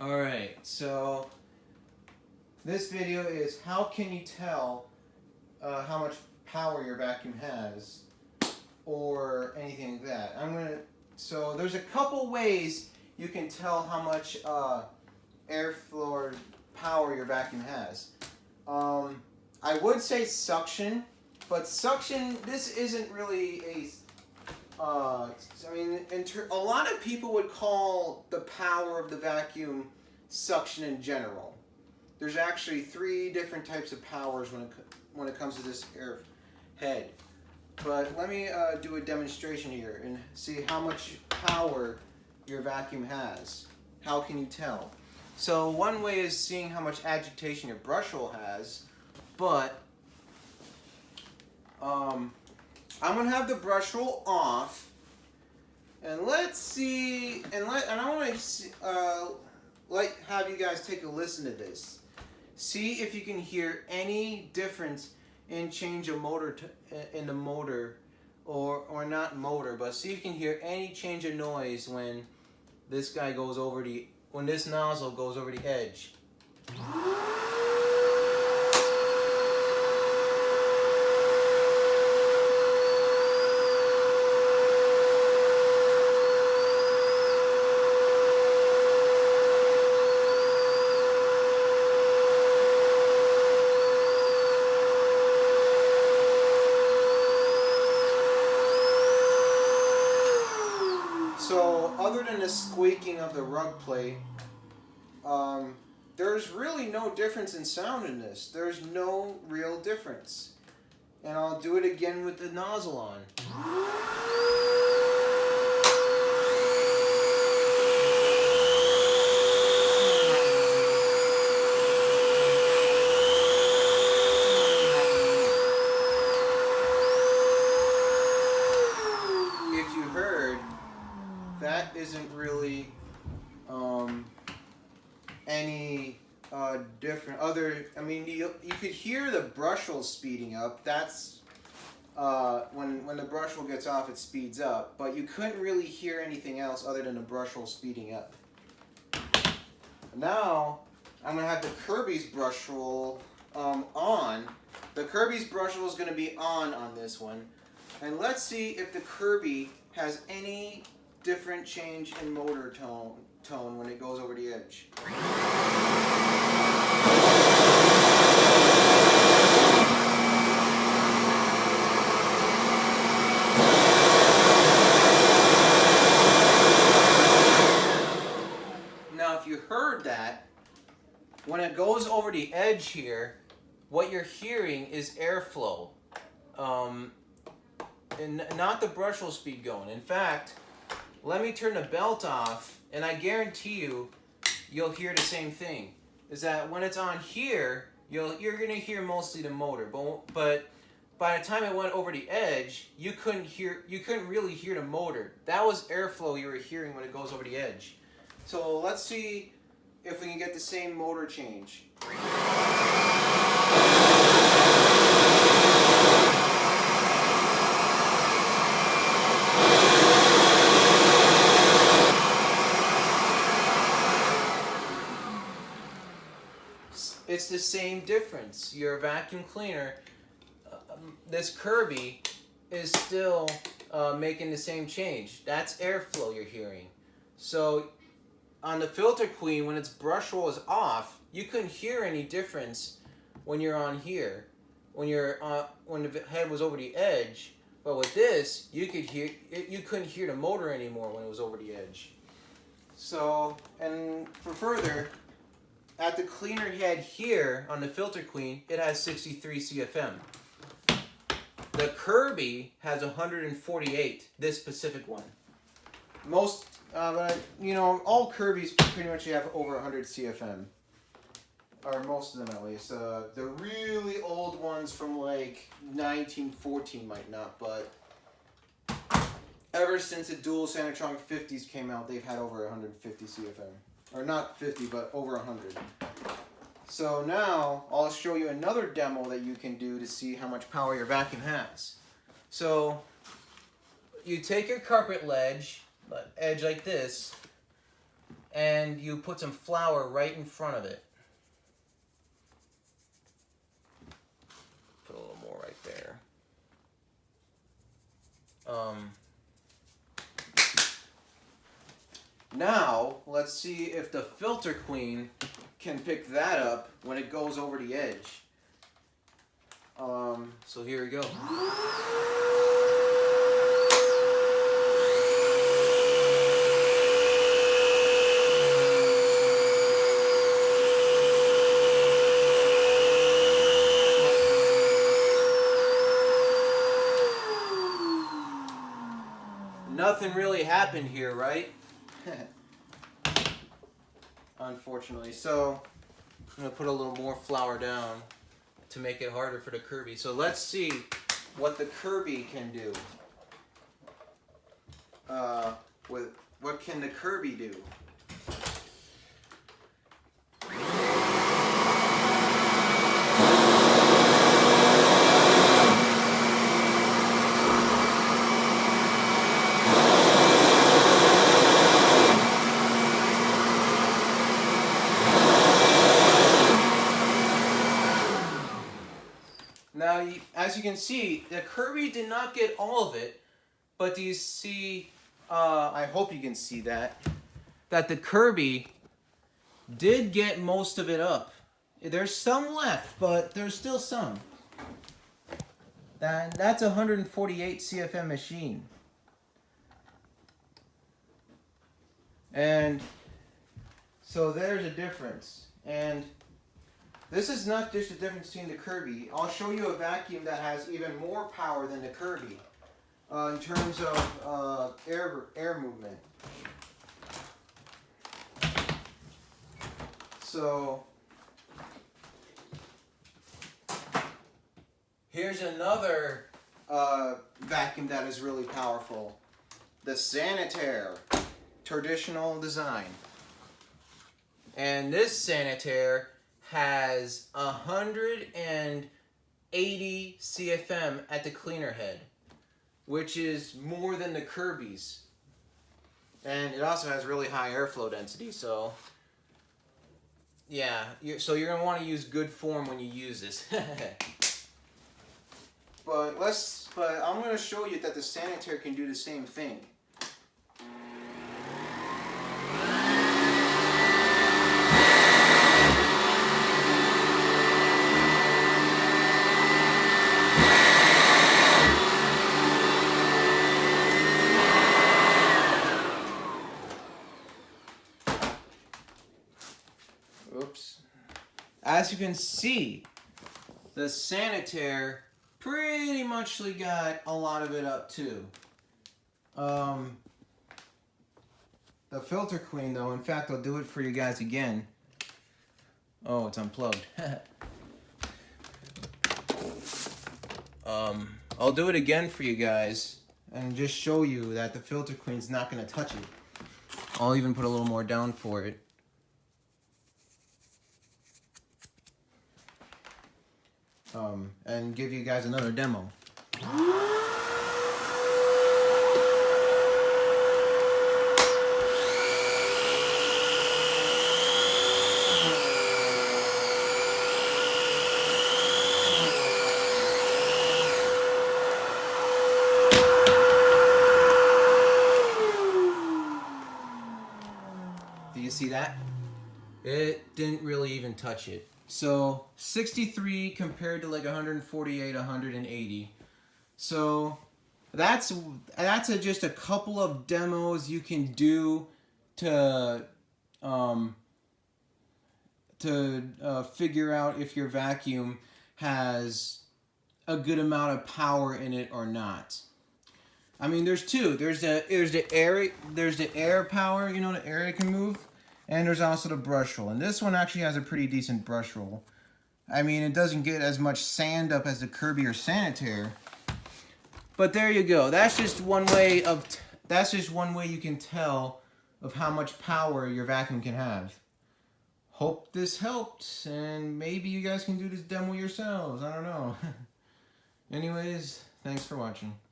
Alright, so this video is how can you tell how much power your vacuum has or anything like that. So there's a couple ways you can tell how much airflow or power your vacuum has. I would say suction, but suction, this isn't really a a lot of people would call the power of the vacuum suction in general. There's actually 3 different types of powers when it comes to this air head. But let me do a demonstration here and see how much power your vacuum has. How can you tell? So one way is seeing how much agitation your brush roll has, but I'm gonna have the brush roll off, and let's see, and I want to have you guys take a listen to this. See if you can hear any difference in change of motor in the motor, or not motor, but see if you can hear any change of noise when this guy goes over when this nozzle goes over the edge. So other than the squeaking of the rug plate, there's really no difference in sound in this. There's no real difference. And I'll do it again with the nozzle on. If you heard, that isn't really any different. You could hear the brush roll speeding up. That's when the brush roll gets off, it speeds up. But you couldn't really hear anything else other than the brush roll speeding up. Now I'm gonna have the Kirby's brush roll on. The Kirby's brush roll is gonna be on this one, and let's see if the Kirby has any different change in motor tone when it goes over the edge. Now if you heard that, when it goes over the edge here, what you're hearing is airflow, and not the brush roll speed going. In fact, let me turn the belt off, and I guarantee you'll hear the same thing. Is that when it's on here, you're gonna hear mostly the motor, but by the time it went over the edge, you couldn't really hear the motor. That was airflow you were hearing when it goes over the edge. So let's see if we can get the same motor change. It's the same difference. Your vacuum cleaner, this Kirby, is still making the same change. That's airflow you're hearing. So on the Filter Queen, when its brush roll is off, you couldn't hear any difference when you're on here, when the head was over the edge. But with this, you couldn't hear the motor anymore when it was over the edge. So, and for further, at the cleaner head here on the Filter Queen, it has 63 CFM. The Kirby has 148, this specific one. Most, all Kirbys pretty much have over 100 CFM. Or most of them at least. The really old ones from like 1914 might not, but ever since the dual Sanitronic 50s came out, they've had over 150 CFM. Or not 50, but over 100. So now, I'll show you another demo that you can do to see how much power your vacuum has. So, you take your carpet edge like this, and you put some flour right in front of it. Put a little more right there. Now, let's see if the Filter Queen can pick that up when it goes over the edge. So here we go. Nothing really happened here, right? Unfortunately. So I'm going to put a little more flour down to make it harder for the Kirby. So let's see what the Kirby can do. What can the Kirby do? Now, as you can see, the Kirby did not get all of it, but do you see, I hope you can see that the Kirby did get most of it up. There's some left, but there's still some. That's a 148 CFM machine. And so there's a difference. And this is not just the difference between the Kirby. I'll show you a vacuum that has even more power than the Kirby in terms of air movement. So here's another vacuum that is really powerful. The Sanitaire traditional design. And this Sanitaire has 180 CFM at the cleaner head, which is more than the Kirby's. And it also has really high airflow density, so yeah, so you're going to want to use good form when you use this. But I'm going to show you that the Sanitaire can do the same thing. Oops. As you can see, the Sanitaire pretty much got a lot of it up too. The Filter Queen though, in fact, I'll do it for you guys again. Oh, it's unplugged. I'll do it again for you guys and just show you that the Filter Queen's not going to touch it. I'll even put a little more down for it. And give you guys another demo. Do you see that? It didn't really even touch it. So 63 compared to like 148, 180. So that's just a couple of demos you can do to figure out if your vacuum has a good amount of power in it or not. I mean, there's two. There's the air power, you know, the air it can move. And there's also the brush roll. And this one actually has a pretty decent brush roll. I mean, it doesn't get as much sand up as the Kirby or Sanitaire. But there you go. That's just one way you can tell of how much power your vacuum can have. Hope this helped, and maybe you guys can do this demo yourselves. I don't know. Anyways, thanks for watching.